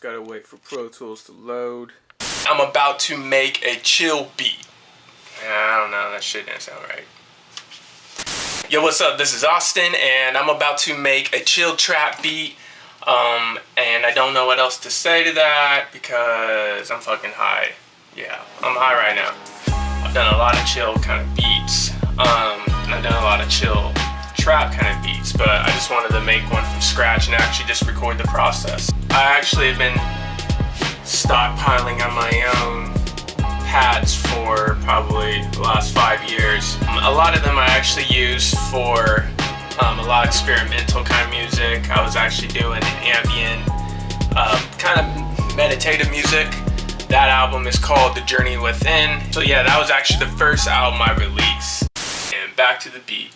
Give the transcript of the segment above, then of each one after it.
Gotta wait for Pro Tools to load. I'm about to make a chill beat. I don't know, that shit didn't sound right. Yo, what's up? This is Austin, and I'm about to make a chill trap beat. And I don't know what else to say to that because I'm fucking high. Yeah, I'm high right now. I've done a lot of chill kind of beats. And I've done a lot of chill trap kind of beats, but I just wanted to make one from scratch and actually just record the process. I actually have been stockpiling on my own pads for probably the last 5 years. A lot of them I actually use for a lot of experimental kind of music. I was actually doing ambient, kind of meditative music. That album is called The Journey Within. So yeah, that was actually the first album I released. And back to the beat.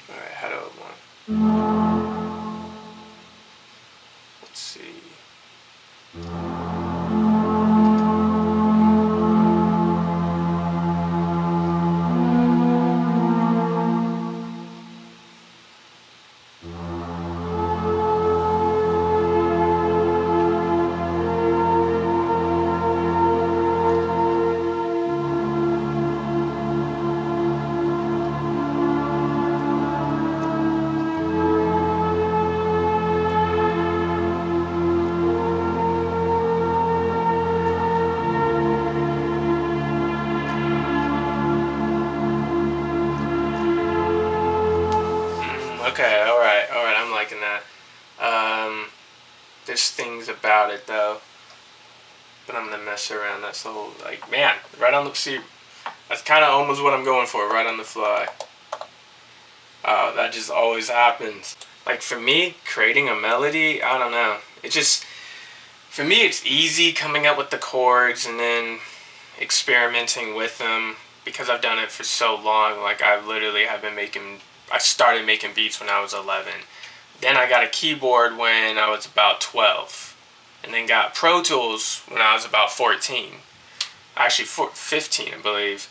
Alright, how do I want? Let's see. Okay, alright, I'm liking that. There's things about it though, but I'm gonna mess around. That's the whole, like, man, right on the, see, that's kind of almost what I'm going for, right on the fly. Oh, that just always happens. Like, for me, creating a melody, I don't know. It just, for me, it's easy coming up with the chords and then experimenting with them because I've done it for so long. Like, I literally have been I started making beats when I was 11. Then I got a keyboard when I was about 12. And then got Pro Tools when I was about 14. Actually, 15, I believe.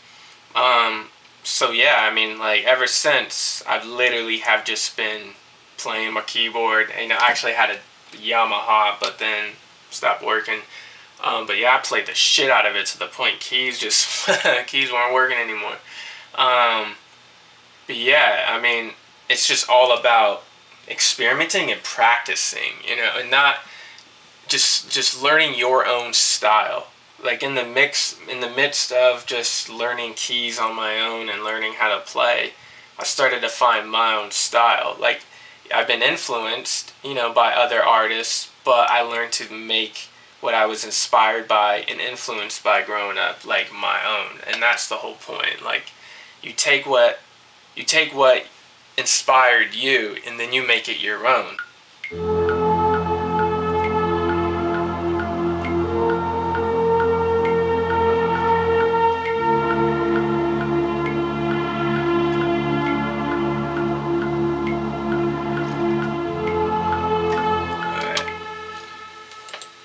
So yeah, I mean, like, ever since, I've literally have just been playing my keyboard. And I actually had a Yamaha, but then stopped working. But yeah, I played the shit out of it to the point keys weren't working anymore. But yeah, I mean, it's just all about experimenting and practicing, you know, and not just learning your own style. Like in the midst of just learning keys on my own and learning how to play, I started to find my own style. Like, I've been influenced, you know, by other artists, but I learned to make what I was inspired by and influenced by growing up, like, my own. And that's the whole point. Like, you take what inspired you and then you make it your own.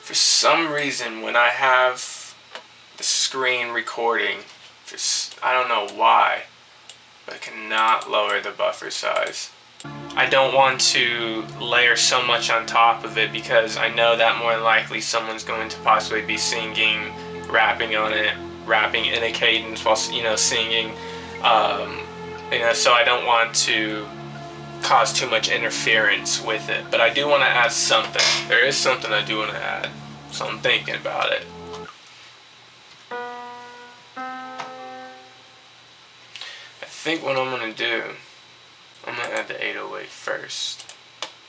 For some reason, when I have the screen recording, I don't know why, but I cannot lower the buffer size. I don't want to layer so much on top of it because I know that more than likely someone's going to possibly be singing, rapping on it, rapping in a cadence while, you know, singing. You know, so I don't want to cause too much interference with it. But I do want to add something. There is something I do want to add, so I'm thinking about it. I think what I'm gonna do, I'm gonna add the 808 first.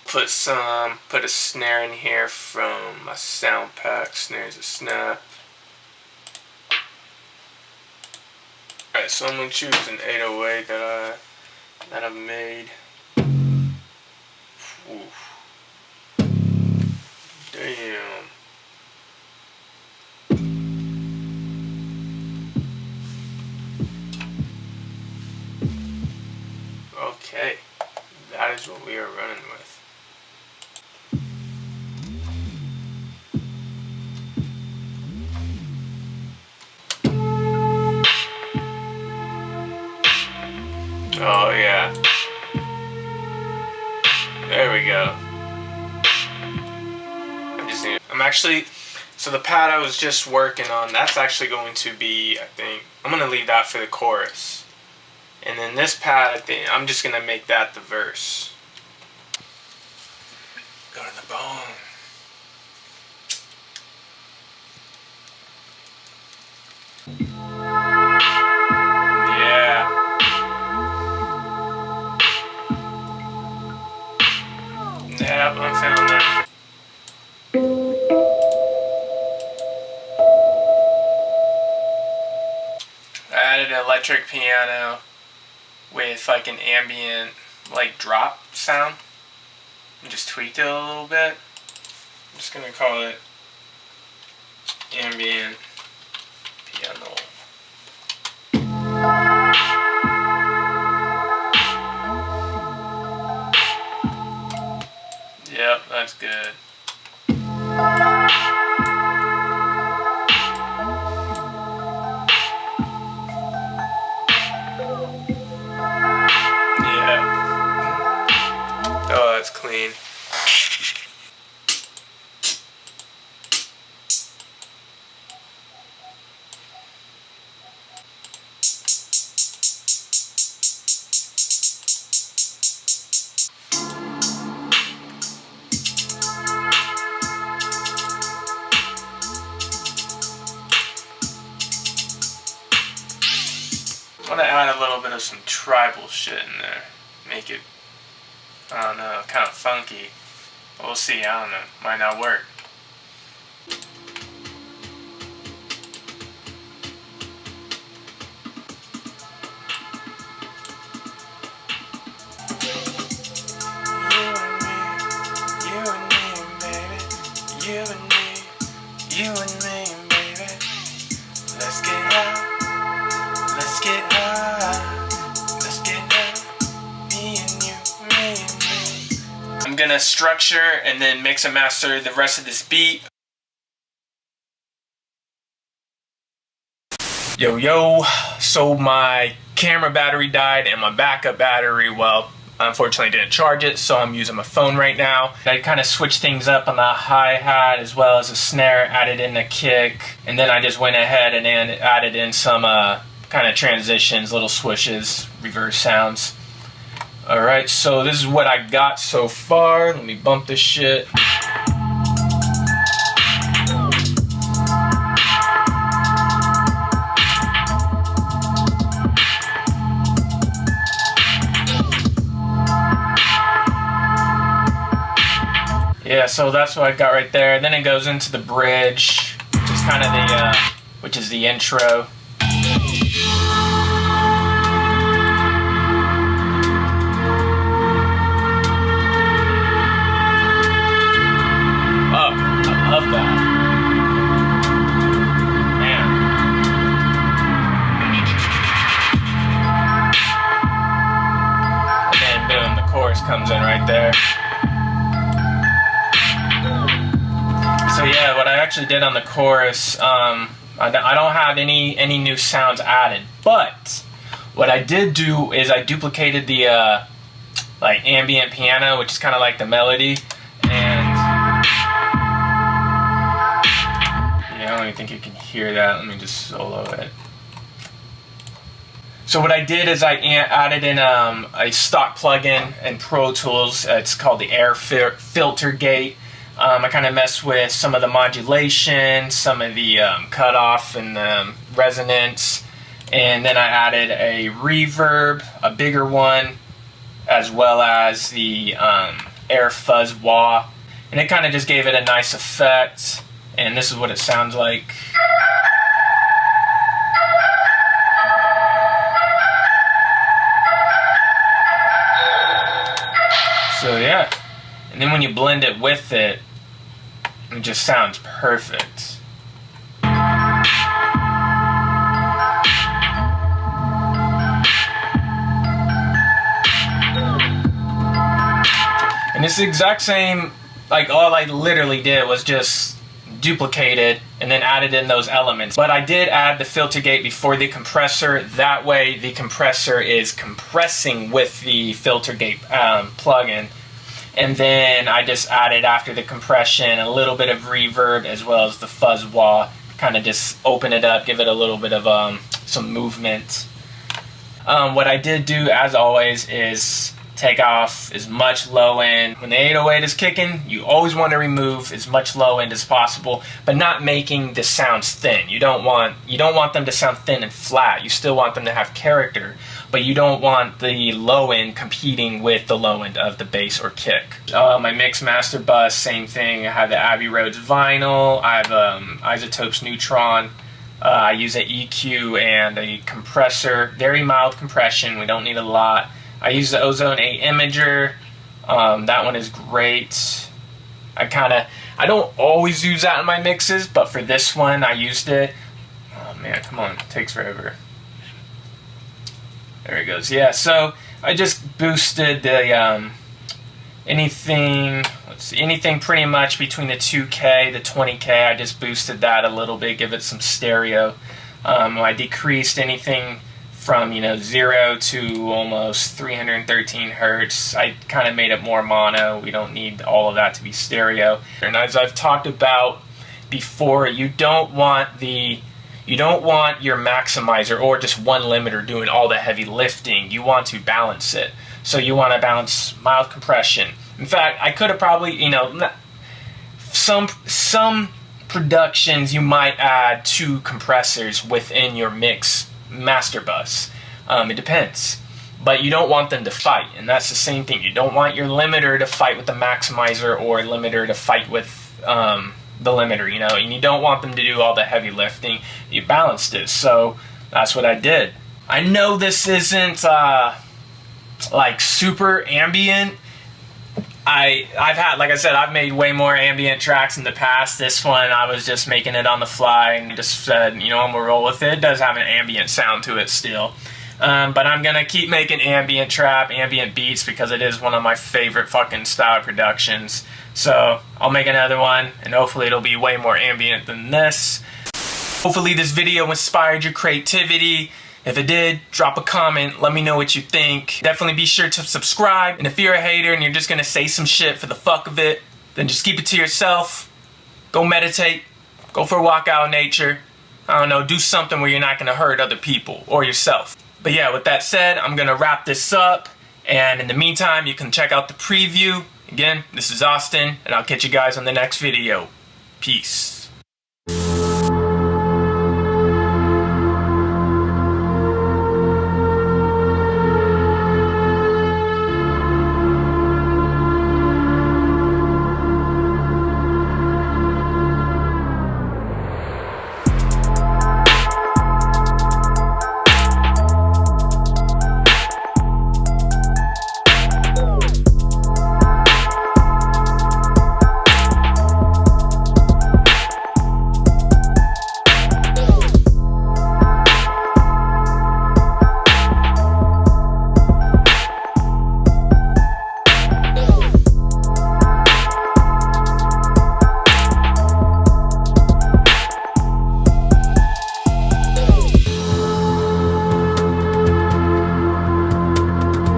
Put a snare in here from my sound pack. Snares a snap. Alright, so I'm gonna choose an 808 that I've made. Oof. Damn. Okay, that is what we are running with. Actually, so the pad I was just working on, that's actually going to be, I think, I'm going to leave that for the chorus. And then this pad, I think, I'm just going to make that the verse. Go to the bone. Yeah. Yep, I found that. I added an electric piano with like an ambient like drop sound and just tweaked it a little bit. I'm just gonna call it ambient piano. Yep, that's good. Oh, that's clean. I want to add a little bit of some tribal shit in there. Make it, I don't know, kind of funky. We'll see, I don't know. Might not work. You and me, baby. Let's get high. Let's get high. Let's get high. Me and you, me and me. I'm gonna structure and then mix and master the rest of this beat. Yo, so my camera battery died and my backup battery, well, unfortunately didn't charge it, so I'm using my phone right now. I kind of switched things up on the hi-hat as well as a snare, added in a kick, and then I just went ahead and added in some kind of transitions, little swishes, reverse sounds. Alright, so this is what I got so far. Let me bump this shit. Yeah, so that's what I got right there. Then it goes into the bridge, which is kind of the, which is the intro. Oh, I love that. Man. And then boom, the chorus comes in right there. So yeah, what I actually did on the chorus, I don't have any new sounds added, but what I did do is I duplicated the like ambient piano, which is kind of like the melody, and yeah, I don't even think you can hear that. Let me just solo it. So what I did is I added in a stock plugin in Pro Tools. It's called the Air Filter Gate. I kind of messed with some of the modulation, some of the cutoff and resonance, and then I added a reverb, a bigger one, as well as the air fuzz wah, and it kind of just gave it a nice effect, and this is what it sounds like. So yeah, and then when you blend it with it, it just sounds perfect. And it's the exact same, like all I literally did was just duplicated and then added in those elements. But I did add the filter gate before the compressor. That way the compressor is compressing with the filter gate plugin. And then I just added, after the compression, a little bit of reverb as well as the fuzz wah. Kind of just open it up, give it a little bit of some movement. What I did do, as always, is take off as much low end. When the 808 is kicking, you always want to remove as much low end as possible, but not making the sounds thin. You don't want them to sound thin and flat. You still want them to have character, but you don't want the low end competing with the low end of the bass or kick. My mix master bus, same thing. I have the Abbey Roads vinyl. I have Isotopes Neutron. I use an EQ and a compressor, very mild compression. We don't need a lot. I use the Ozone 8 Imager. That one is great. I don't always use that in my mixes, but for this one I used it. Oh man, come on, it takes forever. There it goes. Yeah, so I just boosted the anything pretty much between the 2K, the 20K. I just boosted that a little bit, give it some stereo. I decreased anything from 0 to almost 313 hertz. I kind of made it more mono. We don't need all of that to be stereo. And as I've talked about before, you don't want your maximizer or just one limiter doing all the heavy lifting. You want to balance it. So you want to balance mild compression. In fact, I could have probably, some productions you might add 2 compressors within your mix master bus. It depends. But you don't want them to fight, and that's the same thing. You don't want your limiter to fight with the maximizer or limiter to fight with the limiter, and you don't want them to do all the heavy lifting. You balanced it, so that's what I did. I know this isn't like super ambient. I've made way more ambient tracks in the past. This one, I was just making it on the fly and just said, I'm gonna roll with it. It does have an ambient sound to it still. But I'm gonna keep making ambient trap, ambient beats, because it is one of my favorite fucking style productions. So I'll make another one, and hopefully it'll be way more ambient than this. Hopefully this video inspired your creativity. If it did, drop a comment, let me know what you think. Definitely be sure to subscribe, and if you're a hater and you're just gonna say some shit for the fuck of it, then just keep it to yourself. Go meditate, go for a walk out in nature. I don't know, do something where you're not gonna hurt other people or yourself. But yeah, with that said, I'm gonna wrap this up, and in the meantime, you can check out the preview. Again, this is Austin, and I'll catch you guys on the next video. Peace.